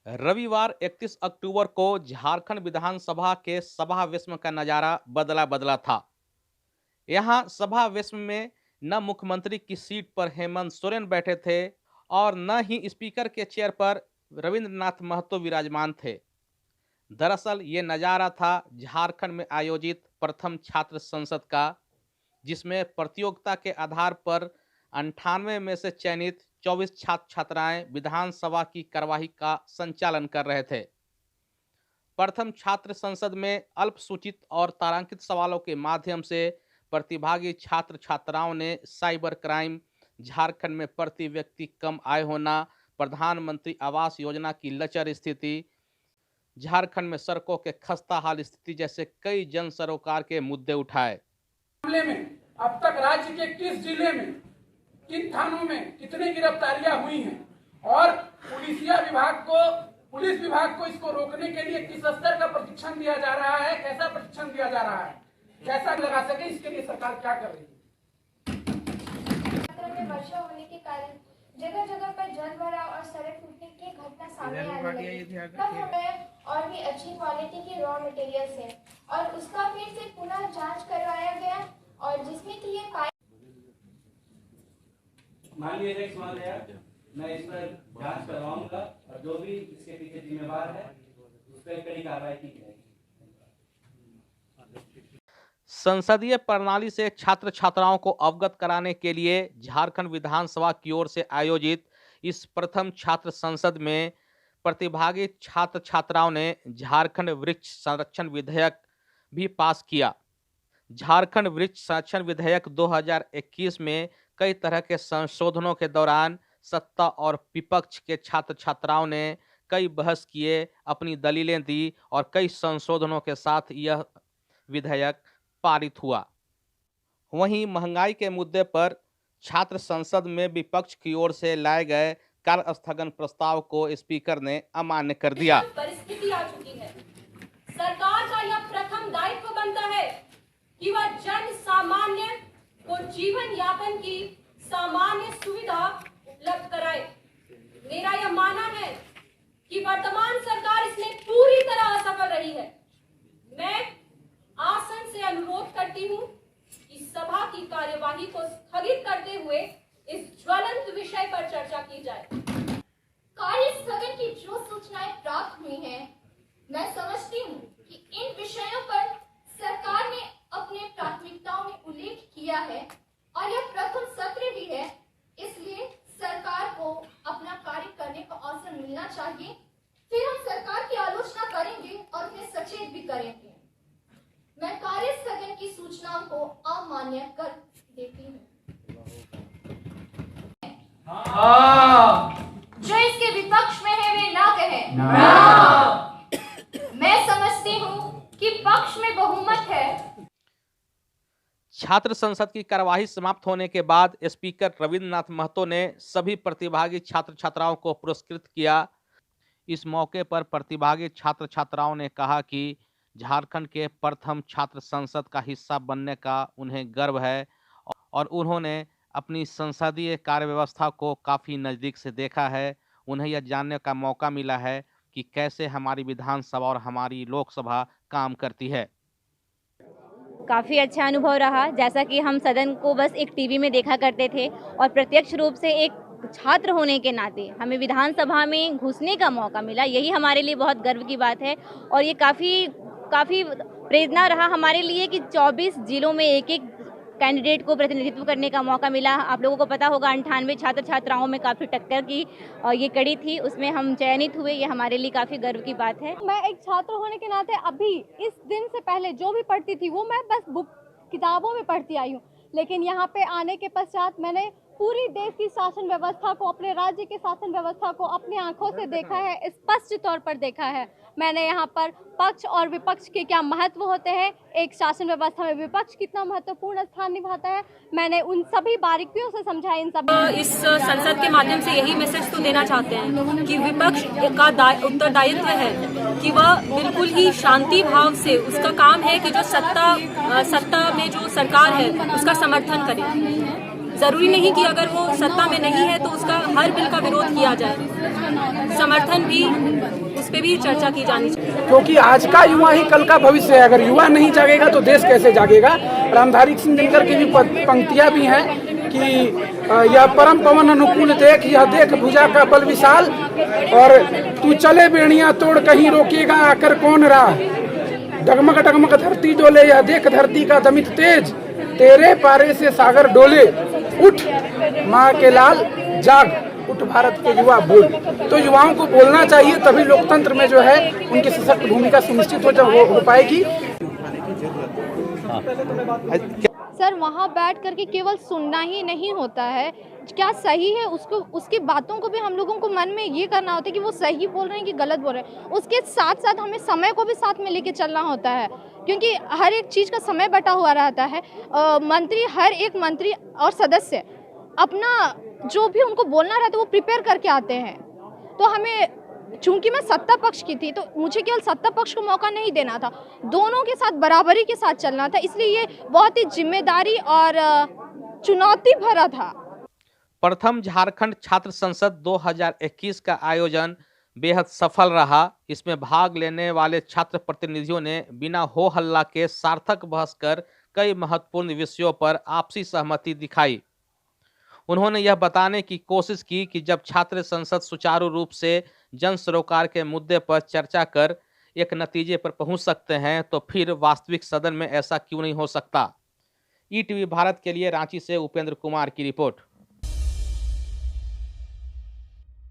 रविवार 31 अक्टूबर को झारखंड विधानसभा के सभा विस्म का नजारा बदला बदला था। यहां सभा विस्म में न मुख्यमंत्री की सीट पर हेमंत सोरेन बैठे थे और न ही स्पीकर के चेयर पर रविंद्रनाथ महतो विराजमान थे। दरअसल ये नजारा था झारखंड में आयोजित प्रथम छात्र संसद का, जिसमें प्रतियोगिता के आधार पर 98 में से चयनित 24 छात्र छात्राएं विधानसभा की कार्यवाही का संचालन कर रहे थे। प्रथम छात्र संसद में अल्पसूचित और तारांकित सवालों के माध्यम से प्रतिभागी छात्र छात्राओं ने साइबर क्राइम, झारखंड में प्रति व्यक्ति कम आय होना, प्रधानमंत्री आवास योजना की लचर स्थिति, झारखंड में सड़कों के खस्ता हाल स्थिति जैसे कई जन सरोकार के मुद्दे उठाए। मामले में अब तक राज्य के किस जिले में, किन थानों में कितनी गिरफ्तारियां हुई हैं और पुलिस विभाग को इसको रोकने के लिए किस स्तर का प्रशिक्षण दिया जा रहा है, कैसा प्रशिक्षण दिया जा रहा है, कैसा लगा सके, इसके लिए सरकार क्या कर रही है। वर्षा होने के कारण जगह जगह पर जल भराव और सड़क टूटने की घटना सामने आ रही है। और भी अच्छी क्वालिटी के रॉ मटेरियल्स है और उसका फिर से पुनः जांच करवाया गया और जिसमें कि ये माननीय अध्यक्ष महोदय, मैं इस पर जांच करवाऊंगा और जो भी इसके पीछे जिम्मेवार है उस पर कड़ी कार्रवाई की जाएगी। संसदीय प्रणाली से छात्र छात्राओं को अवगत कराने के लिए झारखंड विधानसभा की ओर से आयोजित इस प्रथम छात्र संसद में प्रतिभागी छात्र छात्राओं ने झारखंड वृक्ष संरक्षण विधेयक भी पास किया। झारखंड वृक्ष संरक्षण विधेयक 2021 में कई तरह के संशोधनों के दौरान सत्ता और विपक्ष के छात्र छात्राओं ने कई बहस किए, अपनी दलीलें दी और कई संशोधनों के साथ यह विधेयक पारित हुआ। वहीं महंगाई के मुद्दे पर छात्र संसद में विपक्ष की ओर से लाए गए कार्य स्थगन प्रस्ताव को स्पीकर ने अमान्य कर दिया। परिस्थिति आ चुकी है। सरकार का यह प्रथम दायित्व बनता है कि वह जन सामान्य को जीवन यापन की सामान्य सुविधा उपलब्ध कराए। मेरा यह मानना है कि वर्तमान सरकार इसमें पूरी तरह असफल रही है। मैं आसन से अनुरोध करती हूँ कि सभा की कार्यवाही को स्थगित करते हुए इस ज्वलंत विषय पर चर्चा की जाए। कार्य स्थगन की जो सूचनाएं प्राप्त हुई हैं, मैं समझती हूँ कि इन विषयों पर सरकार ने अपने प्राथमिकताओं में उल्लेख किया है और यह प्रथम सत्र भी है, इसलिए सरकार को अपना कार्य करने का अवसर मिलना चाहिए। फिर हम सरकार की आलोचना करेंगे और उन्हें सचेत भी करेंगे। मैं कार्य स्थगन की सूचनाओं को अमान्य कर देती हूँ। जो इसके विपक्ष में है वे ना कहे। मैं समझती हूँ कि पक्ष में बहुमत है। छात्र संसद की कार्यवाही समाप्त होने के बाद स्पीकर रविंद्रनाथ महतो ने सभी प्रतिभागी छात्र छात्राओं को पुरस्कृत किया। इस मौके पर प्रतिभागी छात्र छात्राओं ने कहा कि झारखंड के प्रथम छात्र संसद का हिस्सा बनने का उन्हें गर्व है और उन्होंने अपनी संसदीय कार्य व्यवस्था को काफ़ी नज़दीक से देखा है। उन्हें यह जानने का मौका मिला है कि कैसे हमारी विधानसभा और हमारी लोकसभा काम करती है। काफ़ी अच्छा अनुभव रहा। जैसा कि हम सदन को बस एक टीवी में देखा करते थे और प्रत्यक्ष रूप से एक छात्र होने के नाते हमें विधानसभा में घुसने का मौका मिला, यही हमारे लिए बहुत गर्व की बात है। और ये काफ़ी प्रेरणा रहा हमारे लिए कि 24 जिलों में एक एक कैंडिडेट को प्रतिनिधित्व करने का मौका मिला। आप लोगों को पता होगा 98 छात्र छात्राओं में काफ़ी टक्कर की ये कड़ी थी, उसमें हम चयनित हुए। ये हमारे लिए काफ़ी गर्व की बात है। मैं एक छात्र होने के नाते अभी इस दिन से पहले जो भी पढ़ती थी वो मैं बस किताबों में पढ़ती आई हूँ, लेकिन यहाँ पे आने के पश्चात मैंने पूरी देश की शासन व्यवस्था को, अपने राज्य की शासन व्यवस्था को अपनी आंखों से देखा है, स्पष्ट तौर पर देखा है। मैंने यहाँ पर पक्ष और विपक्ष के क्या महत्व होते हैं, एक शासन व्यवस्था में विपक्ष कितना महत्वपूर्ण स्थान निभाता है, मैंने उन सभी बारीकियों से समझा। इन सभी इस संसद के माध्यम से यही मैसेज तो देना चाहते हैं कि विपक्ष का उत्तरदायित्व है कि वह बिल्कुल ही शांति भाव से, उसका काम है कि जो सत्ता में जो सरकार है उसका समर्थन करे। जरूरी नहीं कि अगर वो सत्ता में नहीं है तो उसका हर बिल का विरोध किया जाए। समर्थन भी, उस पर भी चर्चा की जानी चाहिए। क्योंकि आज का युवा ही कल का भविष्य है। अगर युवा नहीं जागेगा तो देश कैसे जागेगा। रामधारी सिंह दिनकर की भी पंक्तियां भी हैं कि यह परम पवन अनुकूल देख, यह देख भुजा का बल विशाल, और तू चले बेड़ियां तोड़ कहीं रोकेगा आकर कौन राह। डगमग डगमग धरती डोले, यह देख धरती का दमित तेज, तेरे पारे से सागर डोले, उठ माँ के लाल जाग, उठ भारत के युवा बोल। तो युवाओं को बोलना चाहिए, तभी लोकतंत्र में जो है उनकी सशक्त भूमिका सुनिश्चित हो पाएगी। सर वहाँ बैठ करके केवल सुनना ही नहीं होता है, क्या सही है उसको, उसकी बातों को भी हम लोगों को मन में ये करना होता है कि वो सही बोल रहे हैं कि गलत बोल रहे हैं। उसके साथ साथ हमें समय को भी साथ में लेके चलना होता है, क्योंकि हर एक चीज़ का समय बटा हुआ रहता है। मंत्री, हर एक मंत्री और सदस्य अपना जो भी उनको बोलना रहता है वो प्रिपेयर करके आते हैं। तो हमें, चूंकि मैं सत्ता पक्ष की थी, तो मुझे केवल सत्ता पक्ष को मौका नहीं देना था, दोनों के साथ बराबरी के साथ चलना था। इसलिए ये बहुत ही जिम्मेदारी और चुनौती भरा था। प्रथम झारखंड छात्र संसद 2021 का आयोजन बेहद सफल रहा। इसमें भाग लेने वाले छात्र प्रतिनिधियों ने बिना हो हल्ला के सार्थक बहस कर कई महत्वपूर्ण विषयों पर आपसी सहमति दिखाई। उन्होंने यह बताने की कोशिश की कि जब छात्र संसद सुचारू रूप से जन सरोकार के मुद्दे पर चर्चा कर एक नतीजे पर पहुंच सकते हैं, तो फिर वास्तविक सदन में ऐसा क्यों नहीं हो सकता। ईटीवी भारत के लिए रांची से उपेंद्र कुमार की रिपोर्ट।